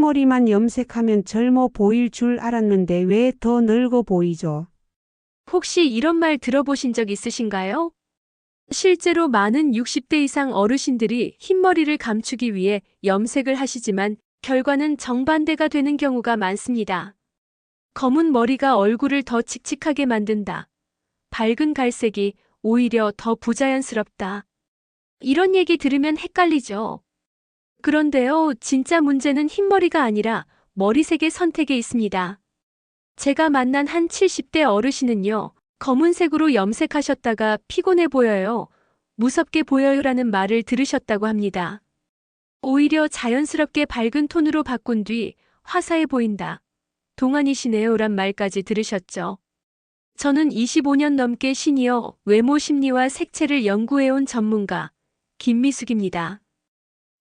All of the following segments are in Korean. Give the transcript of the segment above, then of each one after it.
흰머리만 염색하면 젊어 보일 줄 알았는데 왜 더 늙어 보이죠? 혹시 이런 말 들어보신 적 있으신가요? 실제로 많은 60대 이상 어르신들이 흰머리를 감추기 위해 염색을 하시지만 결과는 정반대가 되는 경우가 많습니다. 검은 머리가 얼굴을 더 칙칙하게 만든다. 밝은 갈색이 오히려 더 부자연스럽다. 이런 얘기 들으면 헷갈리죠. 그런데요, 진짜 문제는 흰머리가 아니라 머리색의 선택에 있습니다. 제가 만난 한 70대 어르신은요, 검은색으로 염색하셨다가 피곤해 보여요, 무섭게 보여요라는 말을 들으셨다고 합니다. 오히려 자연스럽게 밝은 톤으로 바꾼 뒤 화사해 보인다, 동안이시네요란 말까지 들으셨죠. 저는 25년 넘게 시니어 외모 심리와 색채를 연구해온 전문가 김미숙입니다.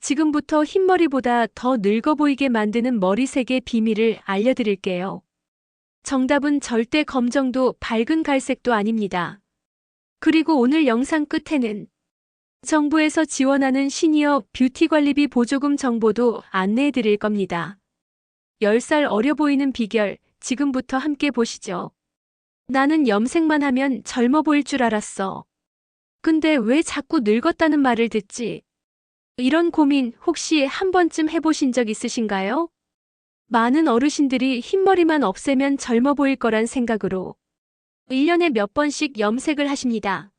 지금부터 흰머리보다 더 늙어 보이게 만드는 머리색의 비밀을 알려드릴게요. 정답은 절대 검정도 밝은 갈색도 아닙니다. 그리고 오늘 영상 끝에는 정부에서 지원하는 시니어 뷰티 관리비 보조금 정보도 안내해 드릴 겁니다. 10살 어려 보이는 비결, 지금부터 함께 보시죠. 나는 염색만 하면 젊어 보일 줄 알았어. 근데 왜 자꾸 늙었다는 말을 듣지? 이런 고민 혹시 한 번쯤 해보신 적 있으신가요? 많은 어르신들이 흰머리만 없애면 젊어 보일 거란 생각으로 1년에 몇 번씩 염색을 하십니다.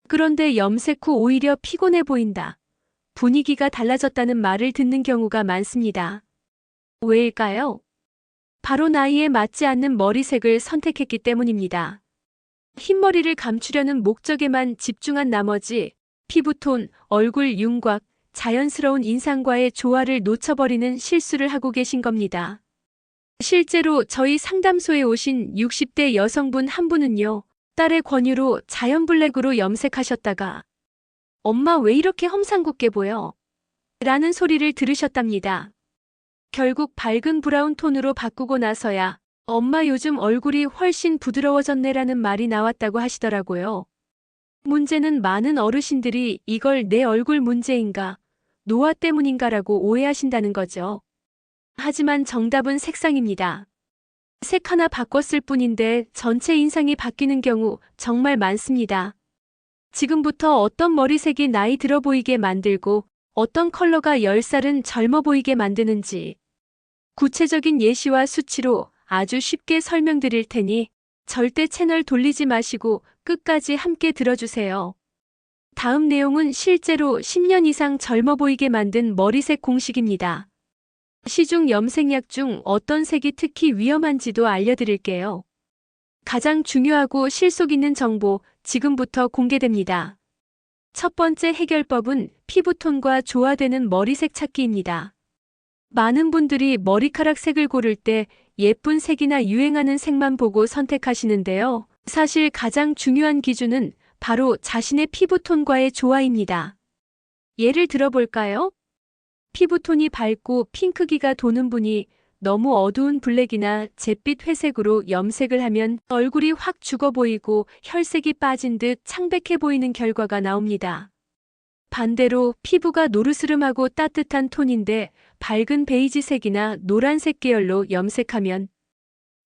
그런데 염색 후 오히려 피곤해 보인다, 분위기가 달라졌다는 말을 듣는 경우가 많습니다. 왜일까요? 바로 나이에 맞지 않는 머리색을 선택했기 때문입니다. 흰머리를 감추려는 목적에만 집중한 나머지 피부톤, 얼굴 윤곽, 자연스러운 인상과의 조화를 놓쳐버리는 실수를 하고 계신 겁니다. 실제로 저희 상담소에 오신 60대 여성분 한 분은요, 딸의 권유로 자연 블랙으로 염색하셨다가 엄마 왜 이렇게 험상궂게 보여? 라는 소리를 들으셨답니다. 결국 밝은 브라운 톤으로 바꾸고 나서야 엄마 요즘 얼굴이 훨씬 부드러워졌네라는 말이 나왔다고 하시더라고요. 문제는 많은 어르신들이 이걸 내 얼굴 문제인가, 노화 때문인가라고 오해하신다는 거죠. 하지만 정답은 색상입니다. 색 하나 바꿨을 뿐인데 전체 인상이 바뀌는 경우 정말 많습니다. 지금부터 어떤 머리색이 나이 들어 보이게 만들고 어떤 컬러가 10살은 젊어 보이게 만드는지 구체적인 예시와 수치로 아주 쉽게 설명드릴 테니 절대 채널 돌리지 마시고 끝까지 함께 들어주세요. 다음 내용은 실제로 10년 이상 젊어 보이게 만든 머리색 공식입니다. 시중 염색약 중 어떤 색이 특히 위험한지도 알려드릴게요. 가장 중요하고 실속 있는 정보 지금부터 공개됩니다. 첫 번째 해결법은 피부톤과 조화되는 머리색 찾기입니다. 많은 분들이 머리카락 색을 고를 때 예쁜 색이나 유행하는 색만 보고 선택하시는데요. 사실 가장 중요한 기준은 바로 자신의 피부톤과의 조화입니다. 예를 들어볼까요? 피부톤이 밝고 핑크기가 도는 분이 너무 어두운 블랙이나 잿빛 회색으로 염색을 하면 얼굴이 확 죽어 보이고 혈색이 빠진 듯 창백해 보이는 결과가 나옵니다. 반대로 피부가 노르스름하고 따뜻한 톤인데 밝은 베이지색이나 노란색 계열로 염색하면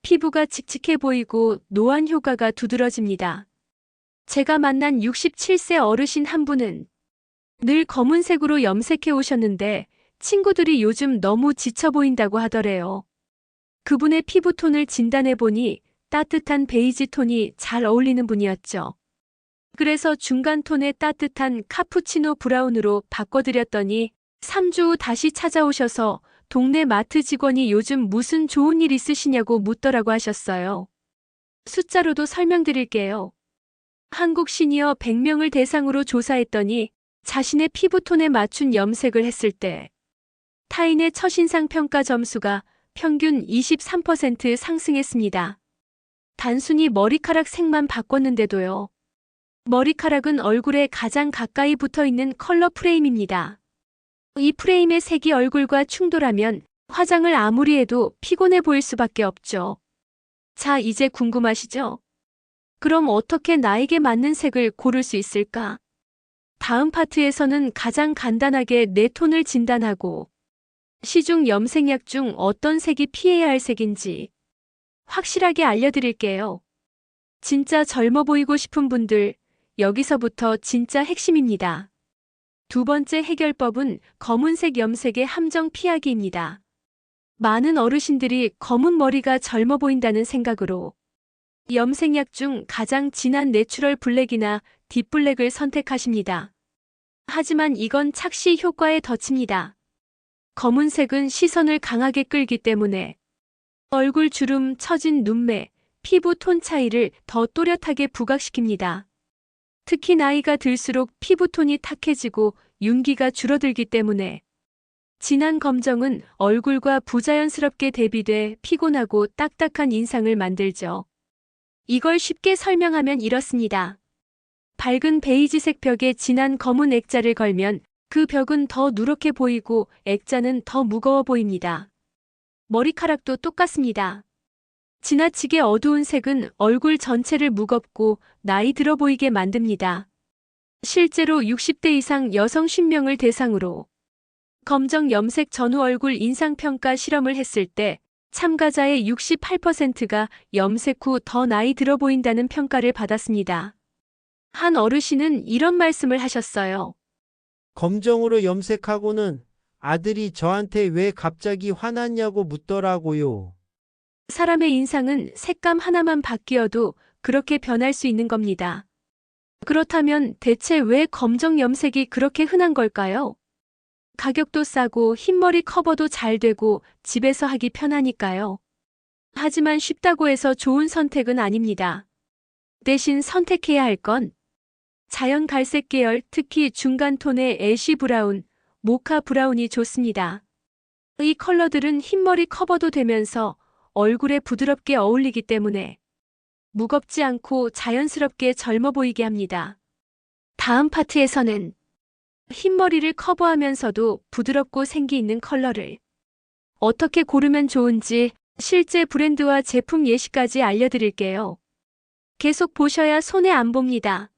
피부가 칙칙해 보이고 노안 효과가 두드러집니다. 제가 만난 67세 어르신 한 분은 늘 검은색으로 염색해 오셨는데 친구들이 요즘 너무 지쳐 보인다고 하더래요. 그분의 피부톤을 진단해 보니 따뜻한 베이지 톤이 잘 어울리는 분이었죠. 그래서 중간 톤의 따뜻한 카푸치노 브라운으로 바꿔드렸더니 3주 후 다시 찾아오셔서 동네 마트 직원이 요즘 무슨 좋은 일 있으시냐고 묻더라고 하셨어요. 숫자로도 설명드릴게요. 한국 시니어 100명을 대상으로 조사했더니 자신의 피부톤에 맞춘 염색을 했을 때 타인의 첫인상 평가 점수가 평균 23% 상승했습니다. 단순히 머리카락 색만 바꿨는데도요. 머리카락은 얼굴에 가장 가까이 붙어 있는 컬러 프레임입니다. 이 프레임의 색이 얼굴과 충돌하면 화장을 아무리 해도 피곤해 보일 수밖에 없죠. 자, 이제 궁금하시죠? 그럼 어떻게 나에게 맞는 색을 고를 수 있을까? 다음 파트에서는 가장 간단하게 내 톤을 진단하고 시중 염색약 중 어떤 색이 피해야 할 색인지 확실하게 알려드릴게요. 진짜 젊어 보이고 싶은 분들, 여기서부터 진짜 핵심입니다. 두 번째 해결법은 검은색 염색의 함정 피하기입니다. 많은 어르신들이 검은 머리가 젊어 보인다는 생각으로 염색약 중 가장 진한 내추럴 블랙이나 딥블랙을 선택하십니다. 하지만 이건 착시 효과에 덫입니다. 검은색은 시선을 강하게 끌기 때문에 얼굴 주름, 처진 눈매, 피부 톤 차이를 더 또렷하게 부각시킵니다. 특히 나이가 들수록 피부톤이 탁해지고 윤기가 줄어들기 때문에 진한 검정은 얼굴과 부자연스럽게 대비돼 피곤하고 딱딱한 인상을 만들죠. 이걸 쉽게 설명하면 이렇습니다. 밝은 베이지색 벽에 진한 검은 액자를 걸면 그 벽은 더 누렇게 보이고 액자는 더 무거워 보입니다. 머리카락도 똑같습니다. 지나치게 어두운 색은 얼굴 전체를 무겁고 나이 들어 보이게 만듭니다. 실제로 60대 이상 여성 50명을 대상으로 검정 염색 전후 얼굴 인상평가 실험을 했을 때 참가자의 68%가 염색 후 더 나이 들어 보인다는 평가를 받았습니다. 한 어르신은 이런 말씀을 하셨어요. 검정으로 염색하고는 아들이 저한테 왜 갑자기 화났냐고 묻더라고요. 사람의 인상은 색감 하나만 바뀌어도 그렇게 변할 수 있는 겁니다. 그렇다면 대체 왜 검정 염색이 그렇게 흔한 걸까요? 가격도 싸고 흰머리 커버도 잘 되고 집에서 하기 편하니까요. 하지만 쉽다고 해서 좋은 선택은 아닙니다. 대신 선택해야 할 건 자연 갈색 계열, 특히 중간 톤의 애쉬 브라운, 모카 브라운이 좋습니다. 이 컬러들은 흰머리 커버도 되면서 얼굴에 부드럽게 어울리기 때문에 무겁지 않고 자연스럽게 젊어 보이게 합니다. 다음 파트에서는 흰머리를 커버하면서도 부드럽고 생기 있는 컬러를 어떻게 고르면 좋은지 실제 브랜드와 제품 예시까지 알려드릴게요. 계속 보셔야 손해 안 봅니다.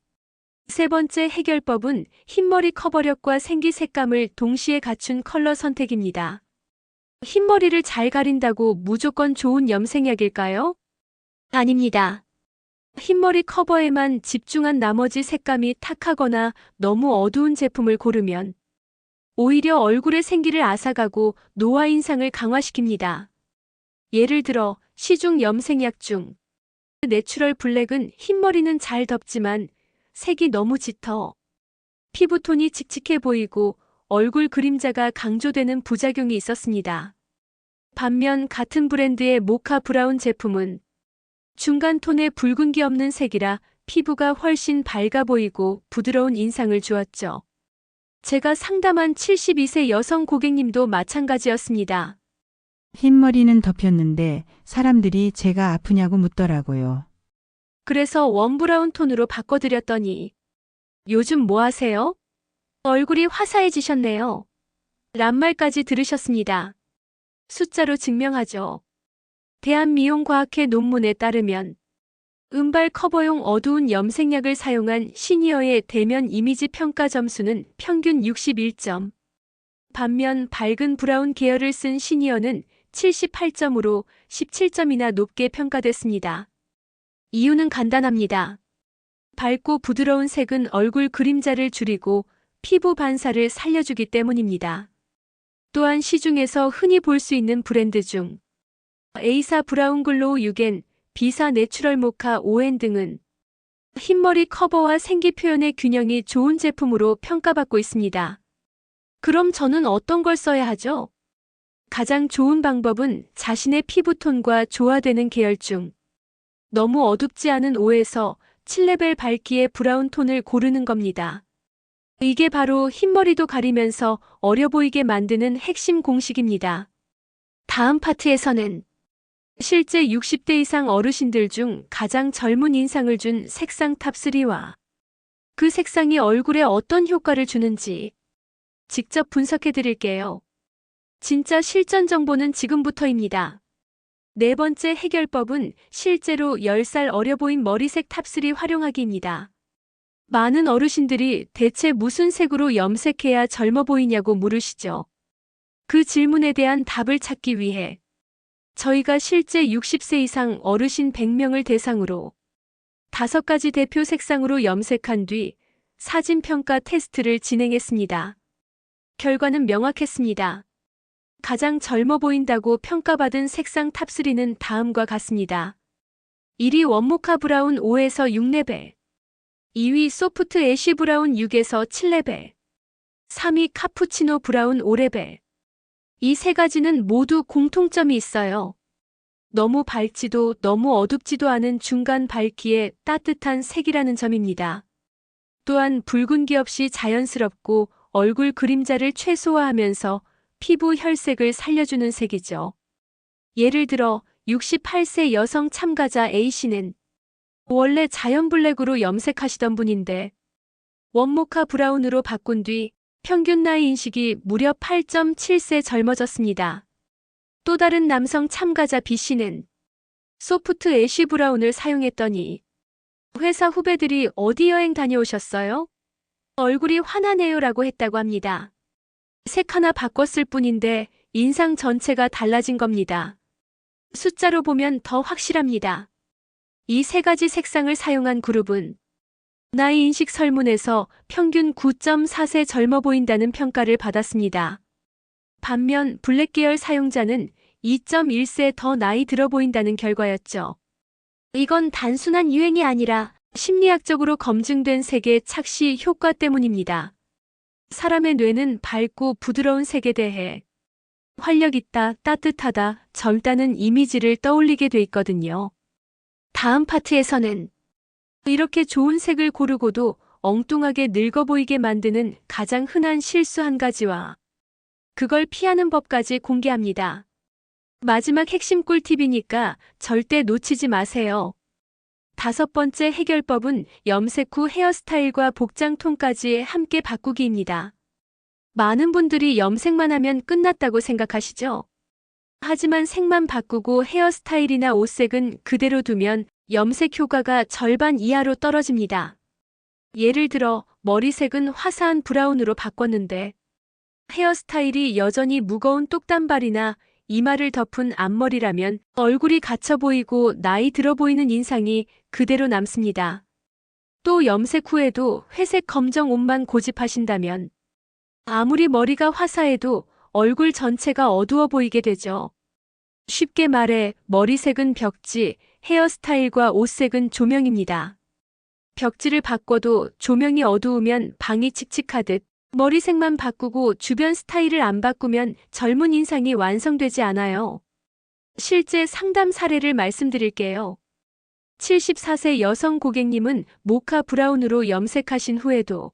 세 번째 해결법은 흰머리 커버력과 생기 색감을 동시에 갖춘 컬러 선택입니다. 흰머리를 잘 가린다고 무조건 좋은 염색약일까요? 아닙니다. 흰머리 커버에만 집중한 나머지 색감이 탁하거나 너무 어두운 제품을 고르면 오히려 얼굴의 생기를 앗아가고 노화 인상을 강화시킵니다. 예를 들어 시중 염색약 중 내추럴 블랙은 흰머리는 잘 덮지만 색이 너무 짙어 피부톤이 칙칙해 보이고 얼굴 그림자가 강조되는 부작용이 있었습니다. 반면 같은 브랜드의 모카 브라운 제품은 중간 톤의 붉은기 없는 색이라 피부가 훨씬 밝아 보이고 부드러운 인상을 주었죠. 제가 상담한 72세 여성 고객님도 마찬가지였습니다. 흰머리는 덮였는데 사람들이 제가 아프냐고 묻더라고요. 그래서 웜브라운 톤으로 바꿔드렸더니 요즘 뭐 하세요? 얼굴이 화사해지셨네요. 란 말까지 들으셨습니다. 숫자로 증명하죠. 대한미용과학회 논문에 따르면 은발 커버용 어두운 염색약을 사용한 시니어의 대면 이미지 평가 점수는 평균 61점. 반면 밝은 브라운 계열을 쓴 시니어는 78점으로 17점이나 높게 평가됐습니다. 이유는 간단합니다. 밝고 부드러운 색은 얼굴 그림자를 줄이고 피부 반사를 살려주기 때문입니다. 또한 시중에서 흔히 볼 수 있는 브랜드 중 A사 브라운 글로우 6N, B사 내추럴 모카 5N 등은 흰머리 커버와 생기 표현의 균형이 좋은 제품으로 평가받고 있습니다. 그럼 저는 어떤 걸 써야 하죠? 가장 좋은 방법은 자신의 피부톤과 조화되는 계열 중 너무 어둡지 않은 5에서 7레벨 밝기의 브라운 톤을 고르는 겁니다. 이게 바로 흰머리도 가리면서 어려 보이게 만드는 핵심 공식입니다. 다음 파트에서는 실제 60대 이상 어르신들 중 가장 젊은 인상을 준 색상 탑3와 그 색상이 얼굴에 어떤 효과를 주는지 직접 분석해 드릴게요. 진짜 실전 정보는 지금부터입니다. 네 번째 해결법은 실제로 10살 어려 보인 머리색 탑3 활용하기입니다. 많은 어르신들이 대체 무슨 색으로 염색해야 젊어 보이냐고 물으시죠. 그 질문에 대한 답을 찾기 위해 저희가 실제 60세 이상 어르신 100명을 대상으로 5가지 대표 색상으로 염색한 뒤 사진평가 테스트를 진행했습니다. 결과는 명확했습니다. 가장 젊어 보인다고 평가받은 색상 탑3는 다음과 같습니다. 1위 원모카 브라운 5에서 6레벨, 2위 소프트 애쉬 브라운 6에서 7레벨, 3위 카푸치노 브라운 5레벨. 이 세 가지는 모두 공통점이 있어요. 너무 밝지도 너무 어둡지도 않은 중간 밝기의 따뜻한 색이라는 점입니다. 또한 붉은기 없이 자연스럽고 얼굴 그림자를 최소화하면서 피부 혈색을 살려주는 색이죠. 예를 들어 68세 여성 참가자 A씨는 원래 자연 블랙으로 염색하시던 분인데 원모카 브라운으로 바꾼 뒤 평균 나이 인식이 무려 8.7세 젊어졌습니다. 또 다른 남성 참가자 B씨는 소프트 애쉬 브라운을 사용했더니 회사 후배들이 어디 여행 다녀오셨어요? 얼굴이 환하네요 라고 했다고 합니다. 색 하나 바꿨을 뿐인데 인상 전체가 달라진 겁니다. 숫자로 보면 더 확실합니다. 이 세 가지 색상을 사용한 그룹은 나이 인식 설문에서 평균 9.4세 젊어 보인다는 평가를 받았습니다. 반면 블랙 계열 사용자는 2.1세 더 나이 들어 보인다는 결과였죠. 이건 단순한 유행이 아니라 심리학적으로 검증된 색의 착시 효과 때문입니다. 사람의 뇌는 밝고 부드러운 색에 대해 활력 있다, 따뜻하다, 젊다는 이미지를 떠올리게 돼 있거든요. 다음 파트에서는 이렇게 좋은 색을 고르고도 엉뚱하게 늙어 보이게 만드는 가장 흔한 실수 한 가지와 그걸 피하는 법까지 공개합니다. 마지막 핵심 꿀팁이니까 절대 놓치지 마세요. 5번째 해결법은 염색 후 헤어스타일과 복장 톤까지 함께 바꾸기입니다. 많은 분들이 염색만 하면 끝났다고 생각하시죠? 하지만 색만 바꾸고 헤어스타일이나 옷색은 그대로 두면 염색 효과가 절반 이하로 떨어집니다. 예를 들어 머리색은 화사한 브라운으로 바꿨는데 헤어스타일이 여전히 무거운 똑단발이나 이마를 덮은 앞머리라면 얼굴이 갇혀 보이고 나이 들어 보이는 인상이 그대로 남습니다. 또 염색 후에도 회색 검정 옷만 고집하신다면 아무리 머리가 화사해도 얼굴 전체가 어두워 보이게 되죠. 쉽게 말해 머리색은 벽지, 헤어스타일과 옷색은 조명입니다. 벽지를 바꿔도 조명이 어두우면 방이 칙칙하듯 머리색만 바꾸고 주변 스타일을 안 바꾸면 젊은 인상이 완성되지 않아요. 실제 상담 사례를 말씀드릴게요. 74세 여성 고객님은 모카 브라운으로 염색하신 후에도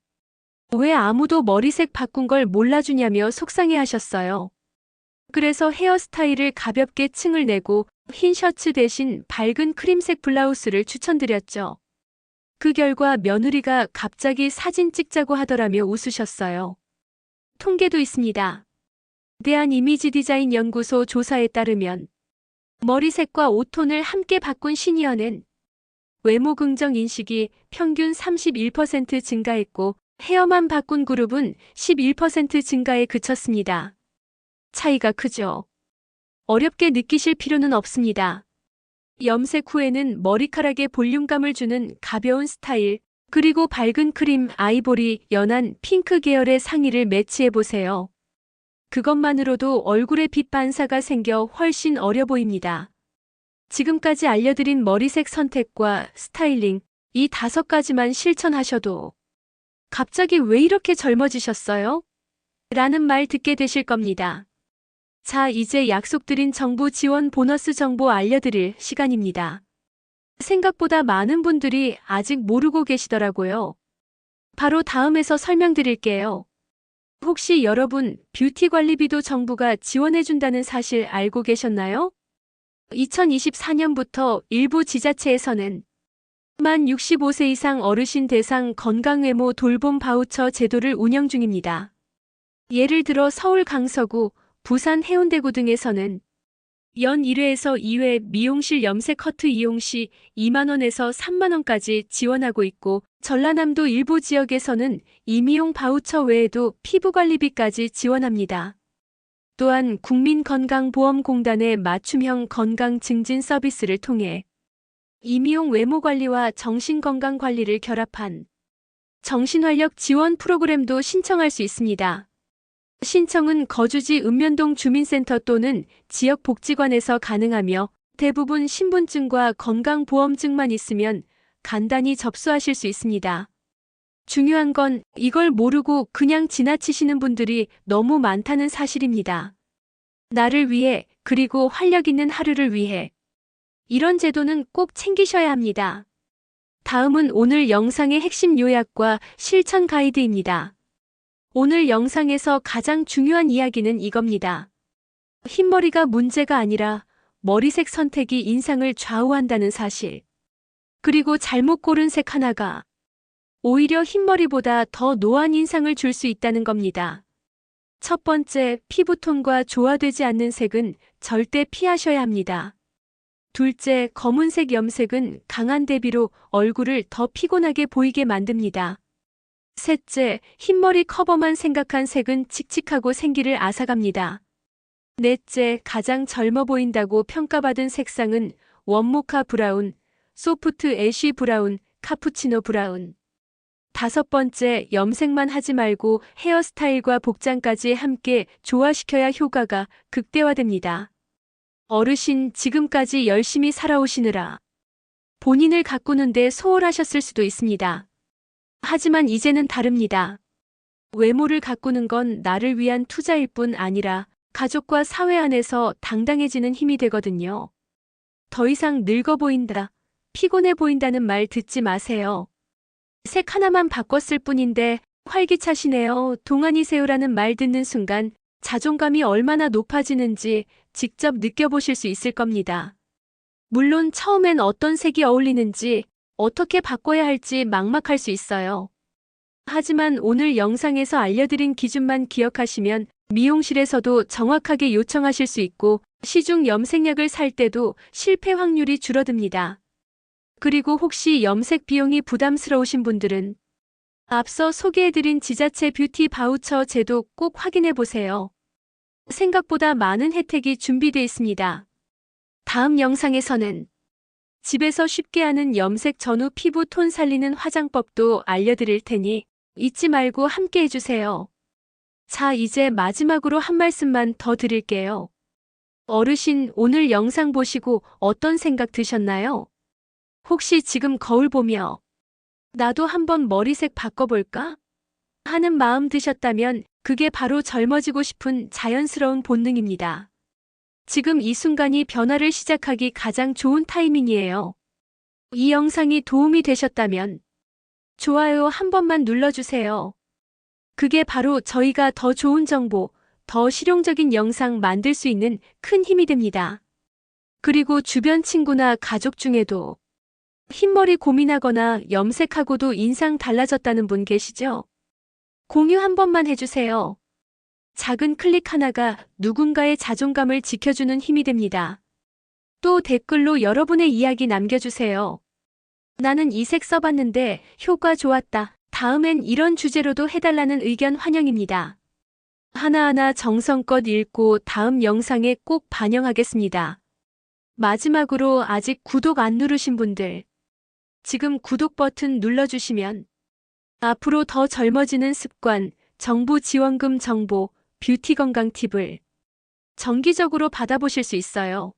왜 아무도 머리색 바꾼 걸 몰라주냐며 속상해하셨어요. 그래서 헤어스타일을 가볍게 층을 내고 흰 셔츠 대신 밝은 크림색 블라우스를 추천드렸죠. 그 결과 며느리가 갑자기 사진 찍자고 하더라며 웃으셨어요. 통계도 있습니다. 대한이미지디자인연구소 조사에 따르면 머리색과 옷톤을 함께 바꾼 시니어는 외모 긍정 인식이 평균 31% 증가했고 헤어만 바꾼 그룹은 11% 증가에 그쳤습니다. 차이가 크죠? 어렵게 느끼실 필요는 없습니다. 염색 후에는 머리카락에 볼륨감을 주는 가벼운 스타일, 그리고 밝은 크림, 아이보리, 연한 핑크 계열의 상의를 매치해보세요. 그것만으로도 얼굴에 빛 반사가 생겨 훨씬 어려 보입니다. 지금까지 알려드린 머리색 선택과 스타일링, 이 5가지만 실천하셔도 갑자기 왜 이렇게 젊어지셨어요? 라는 말 듣게 되실 겁니다. 자, 이제 약속드린 정부 지원 보너스 정보 알려드릴 시간입니다. 생각보다 많은 분들이 아직 모르고 계시더라고요. 바로 다음에서 설명드릴게요. 혹시 여러분 뷰티 관리비도 정부가 지원해준다는 사실 알고 계셨나요? 2024년부터 일부 지자체에서는 만 65세 이상 어르신 대상 건강외모 돌봄 바우처 제도를 운영 중입니다. 예를 들어 서울 강서구, 부산 해운대구 등에서는 연 1회에서 2회 미용실 염색 커트 이용 시 2만 원에서 3만 원까지 지원하고 있고 전라남도 일부 지역에서는 이미용 바우처 외에도 피부관리비까지 지원합니다. 또한 국민건강보험공단의 맞춤형 건강 증진 서비스를 통해 이미용 외모 관리와 정신건강 관리를 결합한 정신활력 지원 프로그램도 신청할 수 있습니다. 신청은 거주지 읍면동 주민센터 또는 지역복지관에서 가능하며 대부분 신분증과 건강보험증만 있으면 간단히 접수하실 수 있습니다. 중요한 건 이걸 모르고 그냥 지나치시는 분들이 너무 많다는 사실입니다. 나를 위해, 그리고 활력 있는 하루를 위해. 이런 제도는 꼭 챙기셔야 합니다. 다음은 오늘 영상의 핵심 요약과 실천 가이드입니다. 오늘 영상에서 가장 중요한 이야기는 이겁니다. 흰머리가 문제가 아니라 머리색 선택이 인상을 좌우한다는 사실. 그리고 잘못 고른 색 하나가 오히려 흰머리보다 더 노안 인상을 줄 수 있다는 겁니다. 첫 번째, 피부톤과 조화되지 않는 색은 절대 피하셔야 합니다. 둘째, 검은색 염색은 강한 대비로 얼굴을 더 피곤하게 보이게 만듭니다. 셋째, 흰머리 커버만 생각한 색은 칙칙하고 생기를 앗아갑니다. 넷째, 가장 젊어 보인다고 평가받은 색상은 원모카 브라운, 소프트 애쉬 브라운, 카푸치노 브라운. 다섯 번째, 염색만 하지 말고 헤어스타일과 복장까지 함께 조화시켜야 효과가 극대화됩니다. 어르신, 지금까지 열심히 살아오시느라 본인을 가꾸는데 소홀하셨을 수도 있습니다. 하지만 이제는 다릅니다. 외모를 가꾸는 건 나를 위한 투자일 뿐 아니라 가족과 사회 안에서 당당해지는 힘이 되거든요. 더 이상 늙어 보인다, 피곤해 보인다는 말 듣지 마세요. 색 하나만 바꿨을 뿐인데 활기차시네요, 동안이세요라는 말 듣는 순간 자존감이 얼마나 높아지는지 직접 느껴보실 수 있을 겁니다. 물론 처음엔 어떤 색이 어울리는지 어떻게 바꿔야 할지 막막할 수 있어요. 하지만 오늘 영상에서 알려드린 기준만 기억하시면 미용실에서도 정확하게 요청하실 수 있고 시중 염색약을 살 때도 실패 확률이 줄어듭니다. 그리고 혹시 염색 비용이 부담스러우신 분들은 앞서 소개해드린 지자체 뷰티 바우처 제도 꼭 확인해 보세요. 생각보다 많은 혜택이 준비되어 있습니다. 다음 영상에서는 집에서 쉽게 하는 염색 전후 피부 톤 살리는 화장법도 알려드릴 테니 잊지 말고 함께 해주세요. 자, 이제 마지막으로 한 말씀만 더 드릴게요. 어르신, 오늘 영상 보시고 어떤 생각 드셨나요? 혹시 지금 거울 보며 나도 한번 머리색 바꿔볼까? 하는 마음 드셨다면 그게 바로 젊어지고 싶은 자연스러운 본능입니다. 지금 이 순간이 변화를 시작하기 가장 좋은 타이밍이에요. 이 영상이 도움이 되셨다면 좋아요 한 번만 눌러주세요. 그게 바로 저희가 더 좋은 정보, 더 실용적인 영상 만들 수 있는 큰 힘이 됩니다. 그리고 주변 친구나 가족 중에도 흰머리 고민하거나 염색하고도 인상 달라졌다는 분 계시죠? 공유 한 번만 해주세요. 작은 클릭 하나가 누군가의 자존감을 지켜주는 힘이 됩니다. 또 댓글로 여러분의 이야기 남겨주세요. 나는 이 색 써봤는데 효과 좋았다. 다음엔 이런 주제로도 해달라는 의견 환영입니다. 하나하나 정성껏 읽고 다음 영상에 꼭 반영하겠습니다. 마지막으로 아직 구독 안 누르신 분들, 지금 구독 버튼 눌러주시면 앞으로 더 젊어지는 습관, 정부 지원금 정보, 뷰티 건강 팁을 정기적으로 받아보실 수 있어요.